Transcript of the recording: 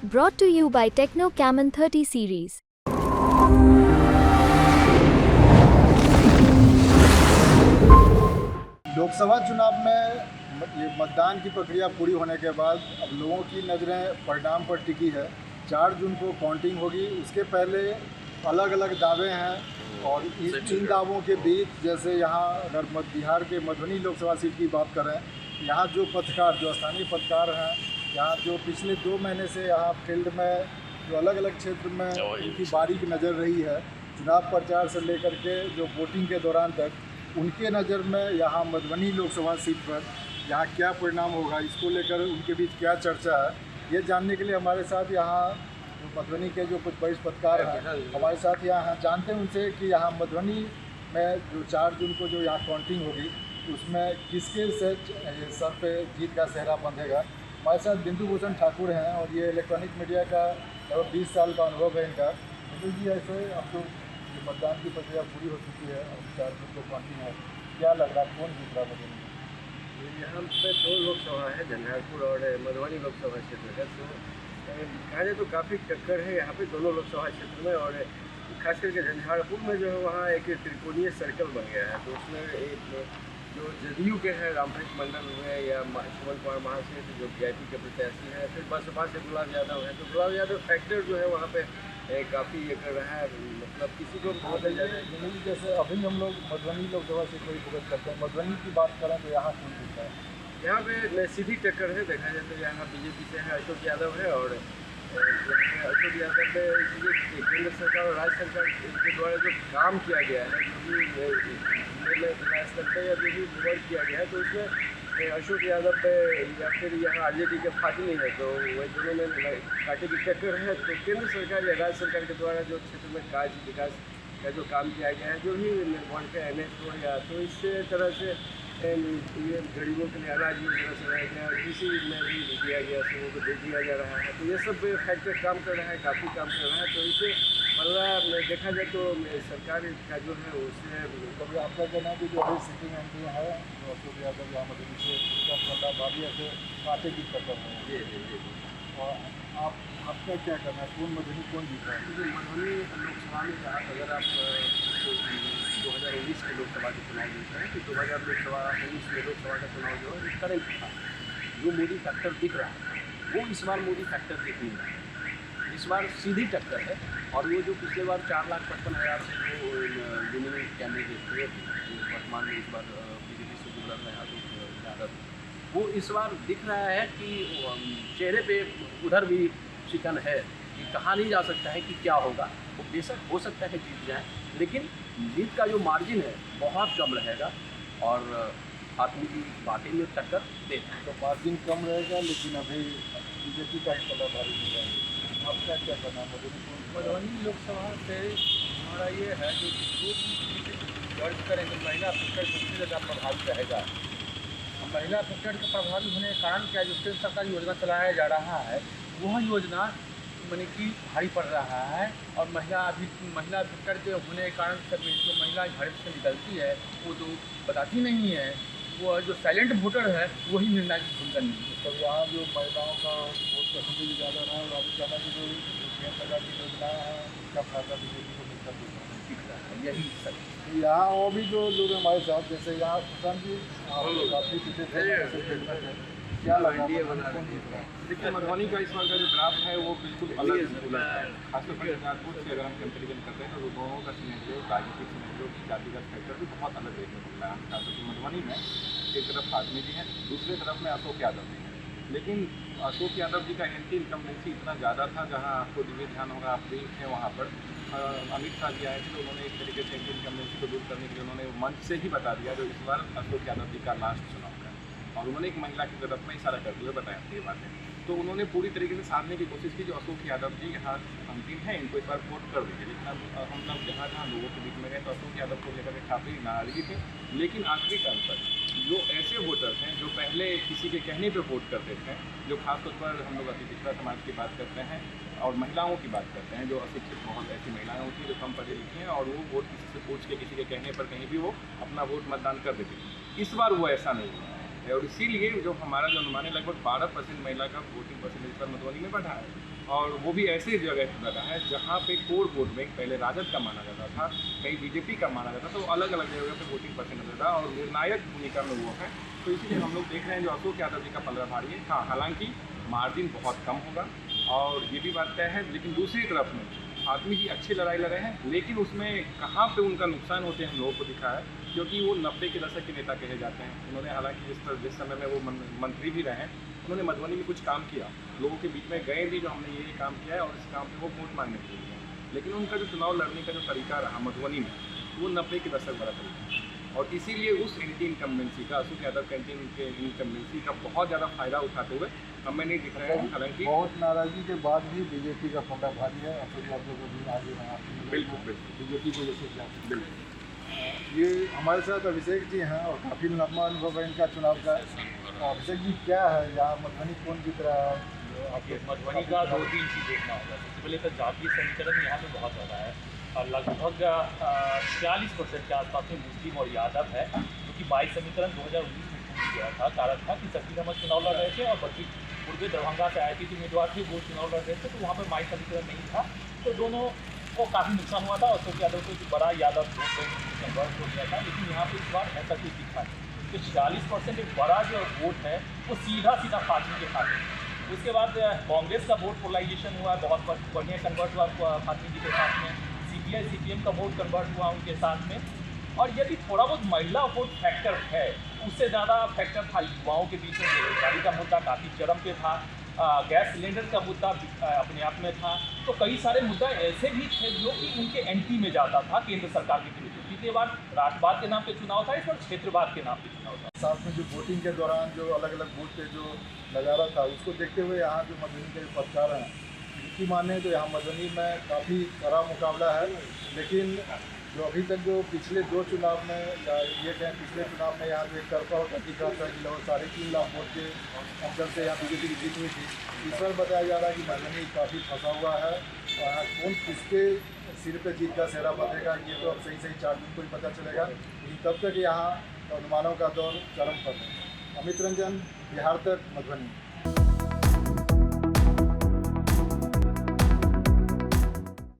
Brought to you by Techno Camon 30 series. Lok Sabha चुनाव में ये मतदान की प्रक्रिया पूरी होने के बाद अब लोगों की नज़रें परिणाम पर टिकी है। 4 जून को काउंटिंग होगी। उसके पहले अलग अलग दावे हैं और इन दावों के बीच जैसे यहाँ अगर बिहार के मधुबनी लोकसभा सीट की बात करें, यहाँ जो पत्रकार जो स्थानीय पत्रकार हैं, यहाँ जो पिछले 2 महीने से यहाँ फील्ड में जो अलग अलग क्षेत्र में उनकी बारीक नज़र रही है, चुनाव प्रचार से लेकर के जो वोटिंग के दौरान तक, उनके नज़र में यहाँ मधुबनी लोकसभा सीट पर यहाँ क्या परिणाम होगा, इसको लेकर उनके बीच क्या चर्चा है, ये जानने के लिए हमारे साथ यहाँ मधुबनी के जो कुछ वरिष्ठ पत्रकार हैं हमारे साथ यहाँ जानते हैं उनसे कि यहाँ मधुबनी में जो 4 जून को जो यहाँ काउंटिंग होगी उसमें किसके सर पे जीत का सेहरा बंधेगा। हमारे साथ बिंदु भूषण ठाकुर हैं और ये इलेक्ट्रॉनिक मीडिया का 20 साल का अनुभव है इनका। बिंदु जी, ऐसे अब तो मतदान की प्रक्रिया पूरी हो चुकी है और 4 जून को काउंटिंग है, क्या लग रहा है कौन जीत रहा है? यहाँ पे 2 लोकसभा है, झंझारपुर और मधुबनी लोकसभा क्षेत्र है। तो कहा जाए तो काफ़ी टक्कर है यहाँ पे दोनों लोकसभा क्षेत्र में। और खास करके झंझारपुर में जो है वहाँ एक त्रिकोणीय सर्कल बन गया है। तो उसमें एक जो जदयू के हैं रामप्रीत मंडल हुए या सुमन कुमार महासेठ जो वीआईपी के प्रत्याशी हैं, फिर बसपा से गुलाब यादव है। तो गुलाब यादव फैक्टर जो है वहाँ पे काफ़ी ये कर रहा है, मतलब किसी को बहुत ज़्यादा। जैसे अभी हम लोग मधुबनी लोकसभा सीट पर फोकस करते हैं, मधुबनी की बात करें तो यहाँ कौन जीतता है? यहाँ पे सीधी टक्कर है। देखा जाए तो यहाँ बीजेपी से है अशोक यादव है और अशोक यादव पे केंद्र सरकार और राज्य सरकार के द्वारा जो काम किया गया है, जो भी जिला स्तर पर या जो भी वर्क किया गया है, तो उसमें अशोक यादव पे या फिर यहाँ आरजेडी के फातिमी है, तो वही दोनों में कांटे की टक्कर है। तो केंद्र सरकार या राज्य सरकार के द्वारा जो क्षेत्र में कार्य विकास का जो काम किया गया है, जो भी निर्माण का NH हो या तो इस तरह से ये गरीबों के लिए अनाज योजना चलाया गया, कृषि में भी दिया गया, सबों को दे दिया जा रहा है। तो ये सब फैक्टर काम कर रहा है, काफ़ी काम कर रहा है। तो इसे मतलब देखा जाए तो सरकार का जो है उससे कभी आपका कहना है कि जो अभी सिटिंग MP है तो अशोक यादव यहाँ मधुबनी से बाबिया से कांटे की टक्कर है। जी। और आपका क्या करना है, कौन मधुबनी कौन जीत रहा है? मधुबनी लोकसभा में कहा अगर आप 2019 के लोकसभा के चुनाव देखते हैं तो 2019 में लोकसभा का चुनाव जो है करंट था, जो मोदी फैक्टर दिख रहा है वो इस बार मोदी फैक्टर दिख नहीं रहा है। इस बार सीधी टक्कर है। और वो जो पिछले बार 4,55,000 से जो विनिंग कैंडिडेट थे, वर्तमान में इस बार बीजेपी से जुड़ रहे हैं अशोक यादव, वो इस बार दिख रहा है कि चेहरे पे उधर भी चिकन है कि कहा नहीं जा सकता है कि क्या होगा। वो बेशक हो सकता है जीत जाए, लेकिन जीत का जो मार्जिन है बहुत कम रहेगा और आदमी की बातें में टक्कर देता है। तो मार्जिन कम रहेगा, लेकिन अभी बीजेपी का ही पला भारी होगा। आपका क्या करना है? मधुबनी लोकसभा से हमारा ये है कि जो भी दर्ज करेंगे महिला फैक्टर सबसे ज़्यादा प्रभावित रहेगा। महिला फैक्टर के प्रभावित होने के कारण क्या, जो केंद्र सरकार योजना चलाया जा रहा है वह योजना माने कि भारी पड़ रहा है। और महिला फैक्टर के होने के कारण सब जो महिला घर से निकलती है वो तो बताती नहीं है, वो जो साइलेंट वोटर है वही निर्णायक भूमिका नहीं है। तो यहाँ जो महिलाओं का वोट परसेंटेज ज़्यादा रहा है और अभी कहना कि जो केंद्र सरकार की योजनाएँ हैं उसका फायदा बीजेपी को मिलता दिख रहा है, यही सब। यहाँ और भी जो लोग हमारे साथ, जैसे यहाँ किसान जी काफ़ी पीछे थे, क्या लगा कौन जीत रहा है? देखिए, मधुबनी का इस बार का जो ग्राफ है वो बिल्कुल अलग है। खासतौर पर झंझारपुर से अगर हम कंपेरिजन करते हैं तो दोनों का सिनेरियो, राजनीतिक सिनेरियो, जातिगत फैक्टर भी बहुत अलग देखने को मिला है। खासतौर पर मधुबनी में एक तरफ फातिमी जी हैं, दूसरी तरफ में अशोक यादव जी हैं। लेकिन अशोक यादव जी का एंटी इनकम्बेंसी इतना ज़्यादा था, जहाँ आपको दिव्य ध्यान होगा, आप भी थे वहाँ पर। अमित शाह जी आए थे तो उन्होंने एक तरीके से एंटी इनकम्बेंसी को दूर करने के लिए उन्होंने मंच से ही बता दिया जो इस बार अशोक यादव जी का लास्ट चुनाव है। और उन्होंने एक महिला की तरफ में इशारा करते हुए बताया ये बातें। तो उन्होंने पूरी तरीके से साधने की कोशिश की जो अशोक यादव जी यहाँ अंतिम है, इनको इस बार वोट कर दीजिए। लेकिन अब हम लोग जहाँ लोगों के बीच में गए तो अशोक यादव को लेकर के काफ़ी नाराजगी थी। लेकिन आखिरी टर्म पर जो ऐसे वोटर्स हैं जो पहले किसी के कहने पर वोट करते थे, जो खासतौर पर हम लोग अति पिछड़ा समाज की बात करते हैं और महिलाओं की बात करते हैं, जो अशिक्षित बहुत ऐसी महिलाएं होती हैं जो कम पढ़ी लिखी हैं और वो वोट किसी से पूछ के किसी के कहने पर कहीं भी वो अपना वोट मतदान कर देती थी। इस बार वो ऐसा नहीं हुआ। और इसीलिए जो हमारा जो अनुमान है लगभग 12% महिला का वोटिंग परसेंटेज पर मधुबनी में बढ़ा है, और वो भी ऐसे जगह पर बढ़ा है जहाँ पे कोर वोट बैंक पहले राजद का माना जाता था, कहीं बीजेपी का माना जाता था, तो अलग अलग जगह पे वोटिंग परसेंटेज था और निर्णायक भूमिका में वो है। तो इसीलिए हम लोग देख रहे हैं जो अशोक यादव जी का पलड़ा भारी है। हाँ, हालांकि मार्जिन बहुत कम होगा और ये भी बात तय है, लेकिन दूसरी तरफ में आदमी जी अच्छी लड़ाई लड़े हैं, लेकिन उसमें कहाँ पे उनका नुकसान होते हैं हम लोगों को दिखा है, क्योंकि वो 90 के दशक के नेता कहे जाते हैं। उन्होंने हालांकि जिस समय में वो मंत्री भी रहे, उन्होंने मधुबनी में कुछ काम किया, लोगों के बीच में गए भी जो हमने ये काम किया है, और इस काम पे वो वोट मांगने के लिए गए। लेकिन उनका जो चुनाव लड़ने का जो तरीका रहा मधुबनी में, वो 90 के दशक वाला तरीका, और इसीलिए उस एंटी इनकम्बेंसी का, अशोक यादव के एंटी इनकम्बेंसी का बहुत ज़्यादा फायदा उठाते हुए हमें नहीं दिख रहा है। हालांकि बहुत नाराज़गी के बाद भी बीजेपी का पलड़ा भारी है, अशोक यादव को भी आगे बढ़ा बिल्कुल बिल्कुल बीजेपी को जैसे जाती है। बिल्कुल। ये हमारे साथ अभिषेक जी हैं और काफ़ी लंबा अनुभव है इनका चुनाव का। अभिषेक जी, क्या है यहाँ मधुबनी कौन जीत रहा है? आपके मधुबनी का 2-3 चीज़ देखना होगा। सबसे पहले तो जातीय समीकरण यहाँ पे बहुत ज़्यादा है और लगभग 46% के आसपास में मुस्लिम और यादव है, जो कि 22 समीकरण 2019 में टूट गया था। कारण था कि शकील अहमद चुनाव लड़ रहे थे और बच्ची पूर्वी दरभंगा से आए थे उम्मीदवार थे, वो चुनाव लड़ रहे थे, तो वहाँ पर 22 समीकरण नहीं था, तो दोनों को काफ़ी नुकसान हुआ था। अशोक यादव को जो बड़ा यादव वोट बैंक कन्वर्ट हो गया था, लेकिन यहाँ पर इस बार ऐसा कुछ दिखा नहीं। तो 46% एक बड़ा जो वोट है वो सीधा फातमी के खाते में। उसके बाद कांग्रेस का वोट पोलराइजेशन हुआ, बहुत बढ़िया कन्वर्ट हुआ फातमी जी के साथ में। CPI CPM का वोट कन्वर्ट हुआ उनके साथ में। और यदि थोड़ा बहुत महिला वोट फैक्टर है, उससे ज़्यादा फैक्टर था युवाओं के बीच में बेरोजगारी का मुद्दा काफ़ी चरम पे था, गैस सिलेंडर का मुद्दा अपने आप में था। तो कई सारे मुद्दा ऐसे भी थे जो कि उनके एंटी में जाता था केंद्र सरकार के विरुद्ध। पिछली बार राष्ट्रवाद के नाम पे चुनाव था, इस बार क्षेत्रवाद के नाम पे चुनाव था। साथ में जो वोटिंग के दौरान जो अलग अलग बूथ पे जो नज़ारा था, उसको देखते हुए यहाँ जो मधुबनी के पत्रकार हैं, इनकी माने तो यहाँ मधुबनी में काफ़ी कड़ा मुकाबला है। लेकिन जो अभी तक जो पिछले 2 चुनाव में, या ये कहें पिछले चुनाव में यहाँ जो एक तरफा होता दिखा था कि लगभग 3.5 लाख वोट के अंतर से यहाँ बीजेपी की जीत हुई थी। इस बार बताया जा रहा है कि मधुबनी काफ़ी फंसा हुआ है और यहाँ कौन किसके सिर पे जीत का सेहरा बंधेगा, ये तो अब सही 4 दिन को ही पता चलेगा। लेकिन तब तक यहाँ अनुमानों का दौर चरम पर है। अमित रंजन, बिहार तक, मधुबनी।